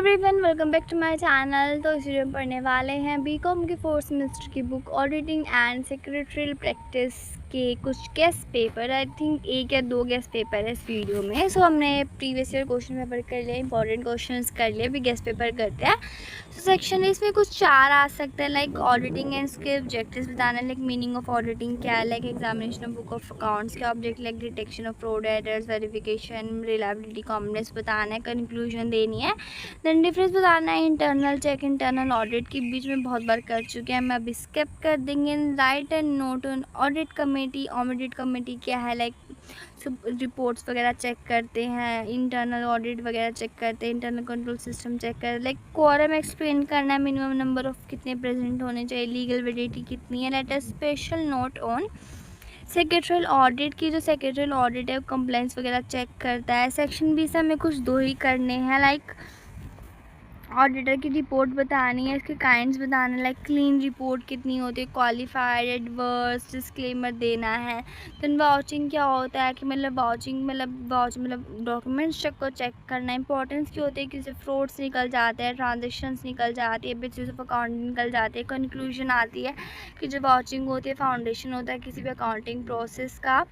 Everyone, welcome back to my channel. तो इस video में पढ़ने वाले हैं बीकॉम की फोर्थ सेमेस्टर की book auditing and secretarial practice के कुछ गेस्ट पेपर। आई थिंक एक या दो गेस्ट पेपर है इस वीडियो में। सो हमने प्रीवियस ईयर क्वेश्चन पेपर कर लिया, इंपॉर्टेंट क्वेश्चंस कर लिए, अभी गेस्ट पेपर करते हैं। सो सेक्शन इसमें कुछ चार आ सकते हैं, लाइक ऑडिटिंग एंड उसके ऑब्जेक्टिव्स बताना, लाइक मीनिंग ऑफ ऑडिटिंग क्या है, like examination of book of accounts के object, like detection of fraud, errors, verification, reliability, complex बताना है, कंक्लूजन देनी है, देन डिफरेंस बताना है इंटरनल चेक इंटरनल ऑडिट के बीच में बहुत बार कर चुके हैं, मैं अभी स्किप कर देंगे। Right and note on audit committee. Audit committee क्या है, लाइक सब रिपोर्ट्स वगैरह चेक करते हैं, इंटरनल ऑडिट वगैरह चेक करते हैं, इंटरनल कंट्रोल सिस्टम चेक कर, लाइक क्वारम एक्सप्लेन करना है, मिनिमम नंबर ऑफ कितने प्रेजेंट होने चाहिए, लीगल वैलिडिटी कितनी है। Let us special note on secretarial audit की। जो सेक्रेटरियल ऑडिट है वो कंप्लेंट्स वगैरह चेक करता है। सेक्शन बी से हमें कुछ दो ही करने हैं, लाइक ऑडिटर की रिपोर्ट बतानी है, इसके काइंड्स बताना है, लाइक क्लीन रिपोर्ट कितनी होती है, क्वालिफाइड, एडवर्स, डिस्क्लेमर देना है। देन वाउचिंग क्या होता है कि मतलब वाउचिंग मतलब डॉक्यूमेंट्स चेक को चेक करना। इंपॉर्टेंस क्या होती है कि इससे फ्रॉड्स निकल जाते हैं, ट्रांजेक्शंस निकल जाती है, बेसिस ऑफ अकाउंट निकल जाती है। कंक्लूजन आती है कि जो वाउचिंग होती है फाउंडेशन होता है किसी भी अकाउंटिंग प्रोसेस का,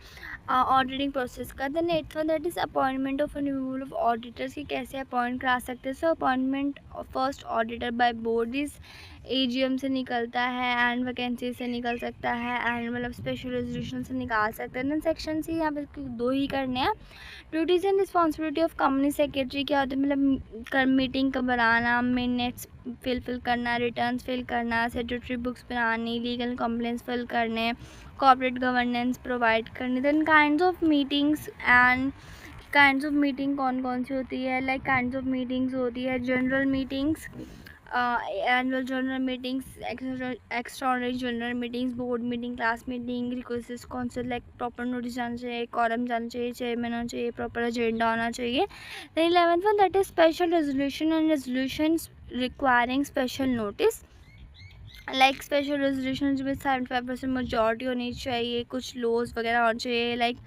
ऑडिटिंग प्रोसेस का। Then eighth one that is appointment of removal of auditors की कैसे अपॉइंट करा सकते हैं। So appointment first auditor by board is AGM से निकलता है, एंड वैकेंसी से निकल सकता है, एंड मतलब स्पेशल रेजोल्यूशन से निकाल सकते हैं। देन सेक्शन सी यहाँ पे दो ही करने हैं। Duties and responsibility of company secretary क्या होता है, मतलब मीटिंग का बनाना, मिनट्स फिल करना, रिटर्न्स फिल करना, सेक्रेटरी बुक्स बनानी, लीगल कंप्लेंट्स फिल करने, कॉर्पोरेट गवर्नेंस प्रोवाइड करनी। Then kinds of meetings and kinds of meeting कौन कौन सी होती है, लाइक काइंड्स ऑफ मीटिंग्स होती है general meetings, annual general meetings, extraordinary general meetings, board meeting, class meeting, request council, like proper notice जाना चाहिए, quorum जाना चाहिए, चेयरमैन होना चाहिए, प्रॉपर एजेंडा होना चाहिए। Then 11th one that is special resolution and resolution requiring special notice, like special resolution में 75% majority होनी चाहिए, कुछ लॉज वगैरह होने चाहिए, लाइक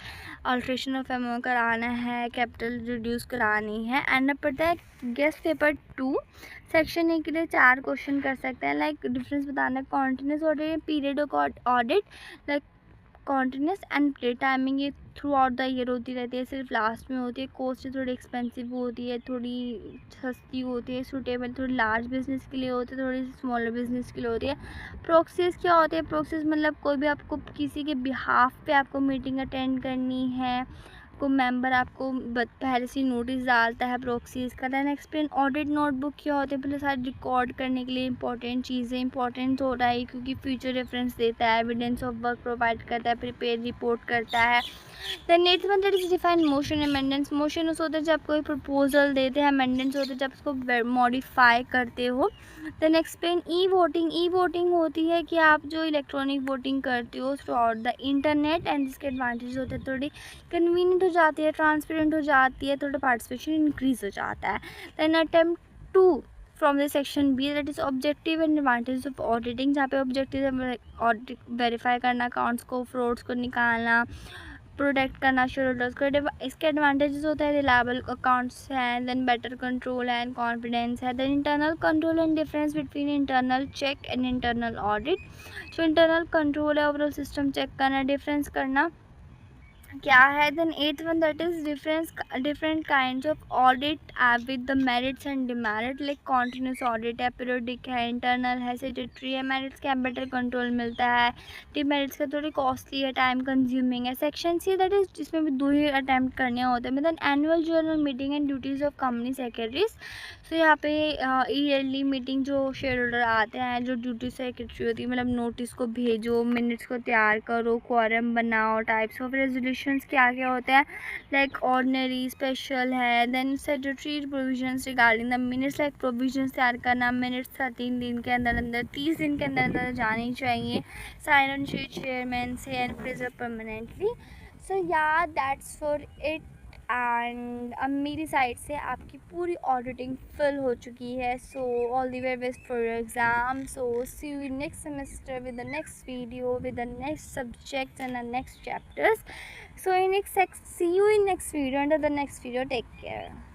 अल्ट्रेशन ऑफ अमाउंट कराना है, कैपिटल रिड्यूस करानी है। एंड अब पढ़ता है गेस्ट पेपर 2। सेक्शन ए के लिए 4 क्वेश्चन कर सकते हैं, लाइक डिफरेंस बताना है continuous audit, period audit, like continuous and play timing ये थ्रू आउट द ईयर होती रहती है, सिर्फ लास्ट में होती है। कॉस्ट थोड़ी एक्सपेंसिव होती है, थोड़ी सस्ती होती है, सूटेबल थोड़ी लार्ज बिजनेस के लिए होती है, थोड़ी स्मॉलर बिजनेस के लिए होती है। प्रोक्सीज क्या होती है, प्रोक्सीज मतलब कोई भी आपको किसी के बिहाफ पे आपको मीटिंग अटेंड करनी है, को मेंबर आपको पहले से नोटिस डालता है प्रोक्सीज का। देन एक्सप्लेन ऑडिट नोटबुक क्या होते हैं, पहले सारे रिकॉर्ड करने के लिए इंपॉर्टेंट चीज़ें, इंपॉर्टेंट हो रहा है क्योंकि फ्यूचर रेफरेंस देता है, एविडेंस ऑफ वर्क प्रोवाइड करता है, प्रिपेयर रिपोर्ट करता है। Then eighth one that is define motion amendments. Motion उस होता है जब कोई प्रपोजल देते हैं, अमेंडेंट्स होते हैं जब उसको मॉडिफाई करते हो। Then explain e voting. E voting होती है कि आप जो इलेक्ट्रॉनिक वोटिंग करते हो throughout the internet, and इसके एडवांटेज होते हैं थोड़ी कन्वीनियंट हो जाती है, ट्रांसपेरेंट हो जाती है, थोड़ा पार्टिसिपेशन इंक्रीज हो जाता है। Then attempt 2 from the section B that is objective and advantage of auditing, जहाँ पे ऑब्जेक्टिव है ऑडिट वेरीफाई करना, अकाउंट्स को, फ्रॉड्स को निकालना, प्रोटेक्ट करना शेयर होल्डर्स को। इसके एडवांटेजेस होता है रिलायबल अकाउंट्स हैं, then better control and confidence है, then internal control and difference between internal check and internal audit. जो इंटरनल कंट्रोल है ओवरऑल सिस्टम चेक करना, डिफरेंस करना क्या है। Then eighth one that is different kinds of audit with the merits and demerit, like continuous audit है, periodic है, internal है, statutory है। मेरिट्स का बेटर कंट्रोल मिलता है, डिमेरिट्स का थोड़ी कॉस्टली है, टाइम कंज्यूमिंग है। सेक्शन सी दैट इज जिसमें भी 2 ही अटैम्प्ट करने होते हैं। Then annual general meeting and duties of company secretaries. So यहाँ पे ईयरली मीटिंग जो शेयर होल्डर आते हैं, जो ड्यूटी सेक्रेटरी होती है, मतलब नोटिस को भेजो, मिनट्स को तैयार करो, क्वारम बनाओ, टाइप्स ऑफ रेजोल्यूशंस क्या क्या होते हैं, लाइक ऑर्डिनरी, स्पेशल है। Then secretary provisions regarding the minutes, like provisions तैयार करना, मिनट्स 13 दिन के अंदर अंदर 30 दिन के अंदर अंदर जानी चाहिए, साइन ऑन शीट चेयरमैन से एंड प्रिजर्व परमानेंटली। सो या दैट्स फॉर इट। एंड अब मेरी साइड से आपकी पूरी ऑडिटिंग फिल हो चुकी है। So all the very best for your exam. So see you in next semester with the next video, with the next subjects and the next chapters. So see you in next video. Until the next video, take care.